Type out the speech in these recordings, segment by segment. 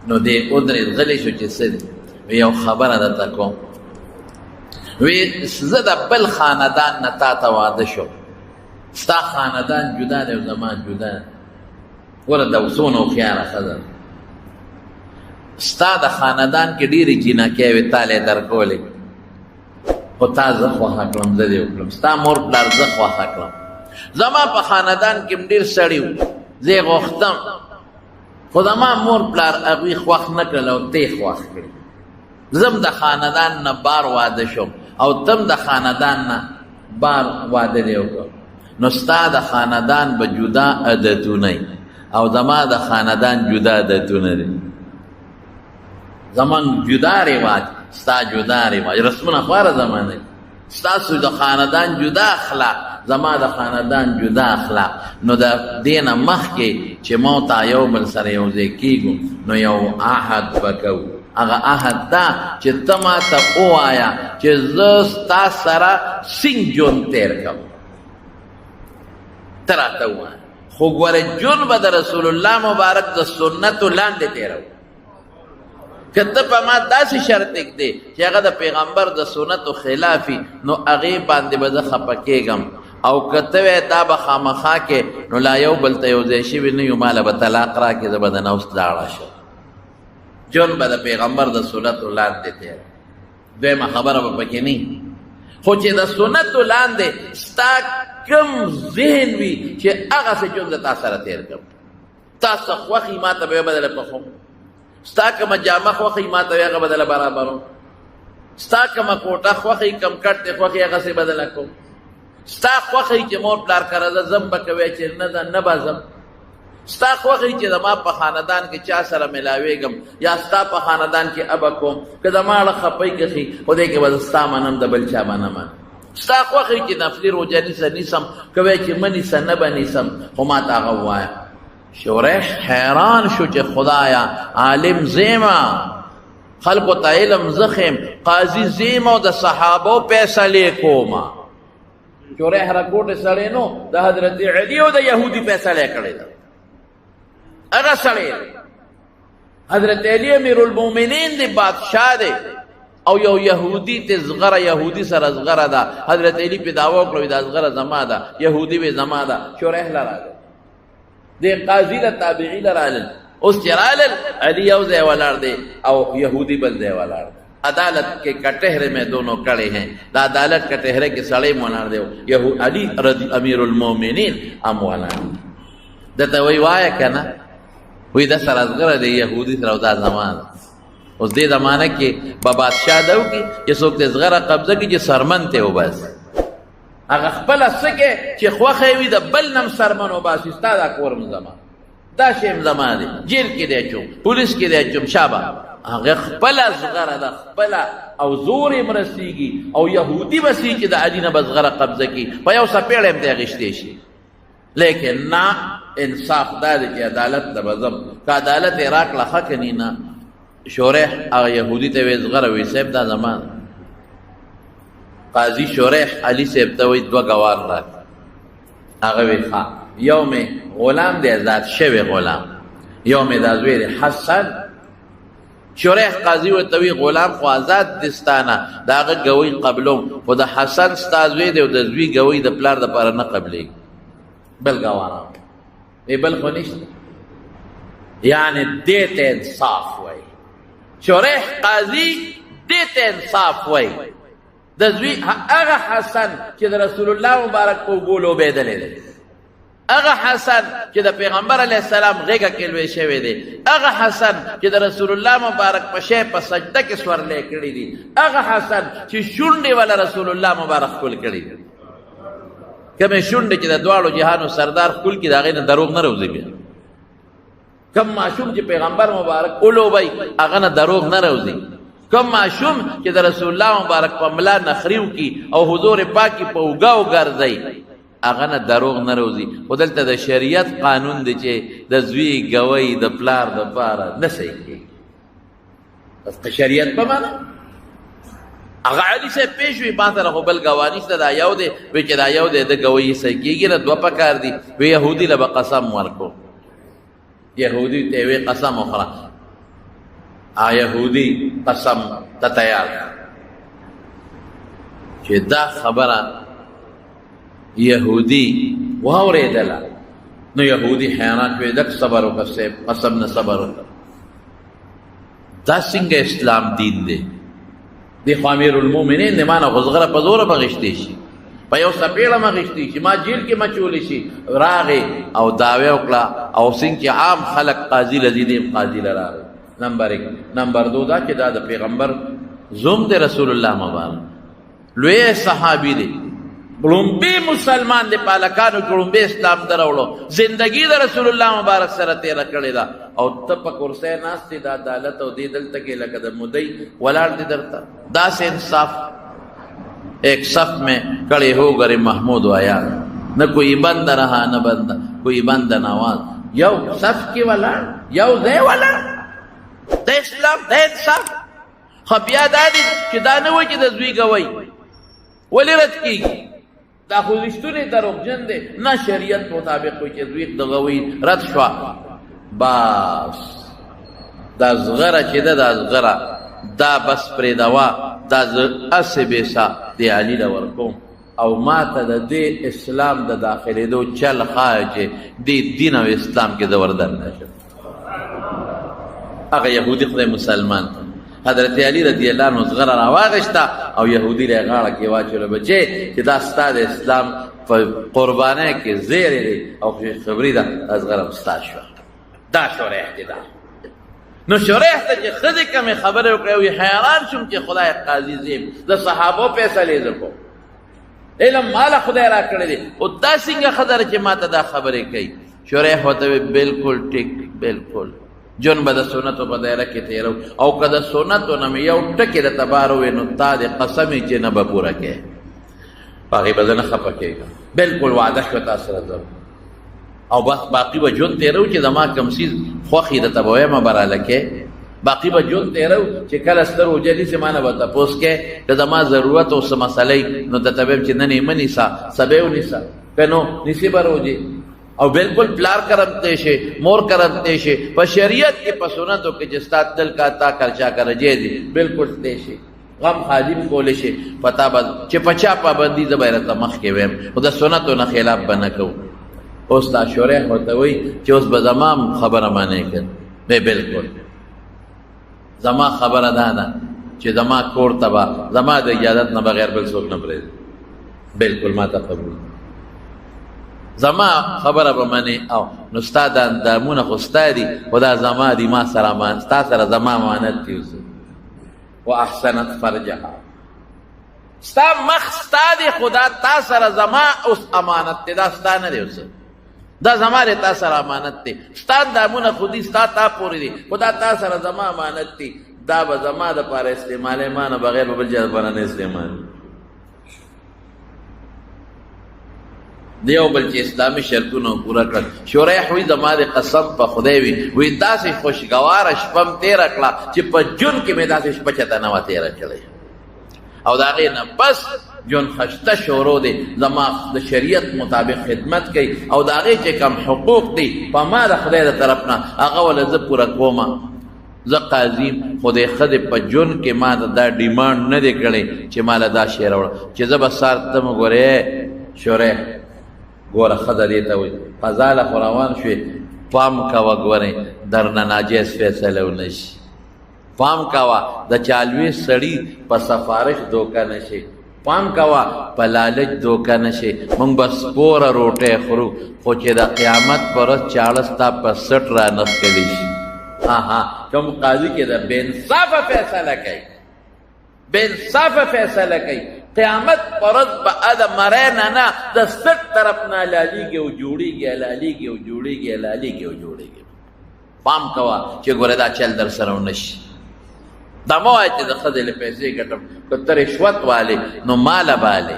نو دی ودرېد غلی شو چې څه دي وی یو خبره درته کوم وی زه د بل خاندان نه تا ته واده شو ستا خاندان جدا دی او زما جدا دی ګوره د څونه هوښیاره ښځه ستا د خاندان کې ډېرې جینکۍ وې تالی درکولې خو تا زه خوښه کړم زه دې وکړم ستا مور پلار زه خوښه کړم زما په خاندان کې م ډېر سړي و زه یې غوښتم خو زما مور پلار هغوی خوښ نه کړل او ته یې خوښ کړې زم د خاندان نه بار واده شم او تم د خاندان نه بار واده دې وکړم نو ستا د خاندان به جدا عادتونه او زما د خاندان جدا عادتونه دي زمان جدا رواج ستا جدا رواج رسمونه خواره زمانه ستاسو د خاندان جدا اخلاق زما د خاندان جدا اخلاق نو د دینه مخکې چې مو ته یو بل سره یو ځای کېږو نو یو عهد به کوو هغه عهد دا چې ته ماته ووایه چې زه ستا سره سینګ ژوند تېر کوم ته راته ووایه خو ګوره ژوند به د رسول الله مبارک د سنتو لاندې تېروو که ته په ما داسې شرط ایږدې چې هغه د پیغمبر د سنتو خلافي نو هغې باندې به زه خفه کېږم او که ته وایې دا به خامخا کې نو لا یو بل ته یو ځای شوي نه یو ماله به طلاق راکړې زه به د نوس لاړه شم ژوند به د پیغمبر د سنتو لاندې تېر دویمه خبره به پکې نه خو چې د سنتو لاندې ستا کم ذهن وي چې هغسې ژوند د تا سره تېر کړم تا څه خوښي ما ته به یې بدله پخوم ستا کومه جامه خوښي ما ته هغه بدله برابروم ستا کومه کوټه خوښي کم کټ دې خوښي هغسې بدله کوم ستا خوښي چې مور پلار کره زه ځم به کوې چې نه ده نه به ځم ستا خوښي چې زما په خاندان کې چا سره ملاوېږم یا ستا په خاندان کې ابه کوم که زما اړه خپۍ کښي خو دې کې به زه ستا منم د بل چا به نه منم ستا خوښي چې نفلي روژه نیسه نیسم کوې چې مه نیسه نه به نیسم خو ما ته هغه ووایه شریح حیران شو چې خدایا عالم زیما خلقو ته علم زخم قاضي زیما او د صحابو فیصلې کوما شریح راکوټ سړی نو د حضرت علی او د یهودي فیصله کړې ده هغه سړی حضرت علی امیر المؤمنین دی بادشاہ دی او یو یهودی ته زغره یهودی سره زغره ده حضرت علی په دعوا کړو دا زغره زما ده یهودی به زما ده شریح لاره دی قاضی له تابعی لرالل اوس چې رالل علی یو ځای ولاړ دی او یهودی بل ځای ولاړ دی عدالت کے کٹہرے میں دونوں کڑے ہیں دا عدالت کٹہرے کے سڑے مولانا دے علی رضی امیر المومنین ام مولانا دتا وی وایا کنا وی دا سر ازغر دے یہودی سر دا زمان اس دے زمانہ کے بادشاہ دو کی یہ سوک دے ازغر قبضہ کی جی سرمن تے ہو بس اگر خپل سکے چی خواخی وی دا بل نم سرمن ہو بس استا دا کورم زمان دا شیم زمان دے جیل کی دے چوم پولیس کی دے چوم شابہ هغه خپل ازغره ده خپل او زور مرسیږي او يهودي بسي چې د ادینه بزغره قبضه کی په یو سپېړې هم ته غشتې شي لیکن نه انصاف دا دی چې عدالت د بزم کا عدالت عراق له حق نه شورح هغه يهودي ته وزغره وي سیب دا زمان قاضي شورح علي سیب ته وي دوه غوار را هغه وی ښا یوم غلام دی آزاد شوی غلام یوم د ازویر حسن شریح قاضی و توی غلام خو آزاد دستانه دا هغه گوی قبلوم خو د حسن ستازوی دی او د زوی گوی د پلار د پاره نه قبلې بل گوارا ای بل خو نشته یعنی دیت انصاف وای شریح قاضی دیت انصاف وای د زوی هغه حسن چې د رسول الله مبارک په ګولو بيدلې اغه حسن چې د پیغمبر علی السلام غیګه کې لوي شوی دی اغه حسن چې د رسول الله مبارک په شی په سجده کې سورلې کړی دی اغه حسن چې شونډې ولا رسول الله مبارک کول کړی دی کمه شونډې چې د دواړو جهانو سردار کول کې داغه نه دروغ نه روزي بیا کم معشوم چې پیغمبر مبارک اولو وای اغه نه دروغ نه روزي کم معشوم چې د رسول الله مبارک په ملا نخریو کې او حضور پاکي په وګاو ګرځي هغه نه دروغ نه روزي خو دلته د شریعت قانون دی چې د زوی ګوی د پلار د پاره نه صحیح کېږي بس د شریعت په معنا هغه علي صاحب پېښ وي ما سره خو بل ګواني شته دا یو دی وایي چې دا یو دی د ګوی صحیح کېږي نه دوه پکار دي وی یهودي له به قسم ورکو یهودي ته وی قسم وخوره یهودی قسم ته تیار چې دا خبره یهودی واورېدله نو یهودی حیران شو لږ صبر وکړه صاحب قسم نه صبر وکړه دا څنګه اسلام دین دی دی خو امیر المؤمنین دی مانه غزغره په زوره بغشتی شي په یو سپېړه مغشتی شي ما جیل کې مچولی شي راغې او دعوی وکړه او څنګه عام خلق قاضي لذي دی قاضي لراغی نمبر 1 نمبر 2 دا چې دا د پیغمبر زوم دی رسول الله مبارک لوی صحابي دی لومبي مسلمان دی پالکانو لومبي اسلام دراوړو زندگی د رسول الله مبارک سره تیر کړی دا او ته په کرسۍ ناست دی د عدالت او دی دلته کې لکه د مدعي ولاړ دی درته داسې انصاف ایک صف میں کڑے ہو گئے محمود آیا نہ کوئی بند رہا نہ بند کوئی بند نواز یو صف کی ولاړ یو دی ولاړ د اسلام د انصاف خو بیا دا دی چې دا نه وایي چې د زوی ګوی ولې رد کېږي دا خو رښتونې دروغجن دی نه شریعت مطابق وایي چې زوی د غوی رد شوه بس دا زغره چې ده دا زغره دا بس پرېږدوه دا هسې بېسه د علي له ورکوم او ما ته د دې اسلام د داخلېدو چل ښایه چې دې دین او اسلام کې زه وردننه شم هغه یهودي خدای مسلمان حضرت علی رضی الله عنه زغره راواغشته او یهودي له غاړه کې واچوله بچې چې دا ستا د اسلام په قربانۍ کې زیری دی او خبرې ده زغره ستا شوه دا شوره احتدال نو شریح ته چې ښځې کمې خبرې وکړې وي حیران شوم چې خدای قاضي زیم د صحابو فیصلې زه کوم علم ماله خدای را کړی دی او دا څنګه ښځه چې ما ته دا خبرې کوي شریح ورته وی بالکل ټیک بالکل جون به د سنتو په دایره کې تېرو او که د سنتو نه مې یو ټکې درته بار ووی نو تا د قسم یې چې نه به پوره کوې په هغې به زه نه خفه کېږم بالکل وعده شوه تا سره ځم او بس باقی به ژوند تېرو چې زما کوم څیز خوښ یې درته به وایم به رالکې باقي به ژوند تېرو چې کله ستر روژه نیسې ما نه به تپوس کې که زما ضرورت او څه مسئله نو درته به یم چې نن یې مه نیسه سبا یې ونیسه که نو نیسې به روژې او بالکل پلار کرمتے شي مور کرمتے شي په شریعت کې په سنتو کې چې ستا دل کا تا خرچا کرجې دي بالکل تی شي غم خادم کولی شي پتا به چې په چا پابندي زه به یې راته مخکې ویم خو د سنتو نه خلاف به نه کوو اوس دا شریح ورته وایي چې اوس به زما خبره منې کړ بالکل زما خبره دا ده چې زما کور ته به زما د اجازت نه بغیر بل څوک نه پرېږدي بالکل ما ته قبول زما خبره به منې او نو ستا دا اندامونه خو ستا دي خو دا زما دي ما سره ستا سره زما امانت دي اوس و احسنت فرجها ستا مخ ستا دی خو دا تا سره زما اوس امانت دی دا ستا نه دی اوس دا زما دی تا سره امانت دی ستا اندامونه خو دي ستا تا پورې دي خو دا تا سره زما امانت دی دا به زما دپاره استعمالوي ما نه بغیر به بل چا دپاره نه استعمالوي دیو بل چې اسلامي شرطونه پوره کړل شریح وی زما د قسم په خدای وی داسې خوشګواره شپه م تېره کړه چې په ژوند کې مې داسې شپه چېرته نه وه تېره کړې او د هغې نه پس ژوند خشته شروع دی زما د شریعت مطابق خدمت کوي او د هغې چې کوم حقوق دی په ما د خدای د طرف نه هغه وله زه پوره کومه زه قاضي خو د ښځې په ژوند کې ما ته دا ډیمانډ نه دی کړی چې ما له دا شی راوړه چې زه به سار ته مو ګورې شریح ګوره ښځه دې ته وایي قضا له خو روان شوې پام کوه ګورې درنه ناجیز فیصله ونه شي پام کوه د چالوي سړي په سفارش دوکه نه شي پام کوه په لالچ دوکه نه شي موږ به سپوره روټۍ خورو خو چې د قیامت په ورځ چاړه ستا په سټ را نښکلی شي کوم قاضي کې د بې انصافه فیصله کوي بې انصافه فیصله کوي قیامت پرد با ادم مرین نه د سټ طرف نه لالیږي او جوړیږي لالیږي او جوړیږي لالیږي او جوړیږي پام کوه چې ګوره دا چل در سره ونه شي دا مه وایه چې د ښځې له پیسې ګټم که ته رشوت والې نو ماله بالې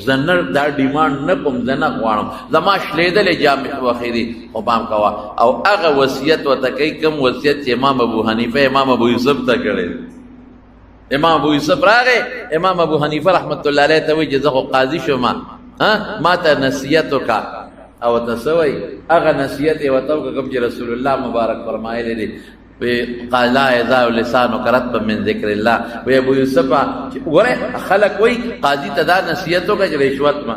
زه نه دا ډیمانډ نه کوم زه نه غواړم زما شلېدلې جامې وښې دي خو پام کوه او هغه وصیت ورته کوي کوم وصیت چې امام ابو حنیفه امام ابو یوسف ته کړی امام ابو یوسف راغی امام ابو حنیفه رحمت الله علیه ته وایي چې زه خو قاضي شوم ما ته نصیحت وکړه او ته څه وایي هغه نصیحت یې ورته وکړه کوم چې رسول الله مبارک فرمایلی دی قال لا يزال لسانك رطبا من ذکر الله. وی ابو یوسف ګوره خلک وای قاضي ته دا نصیحت وکړه چې رشوت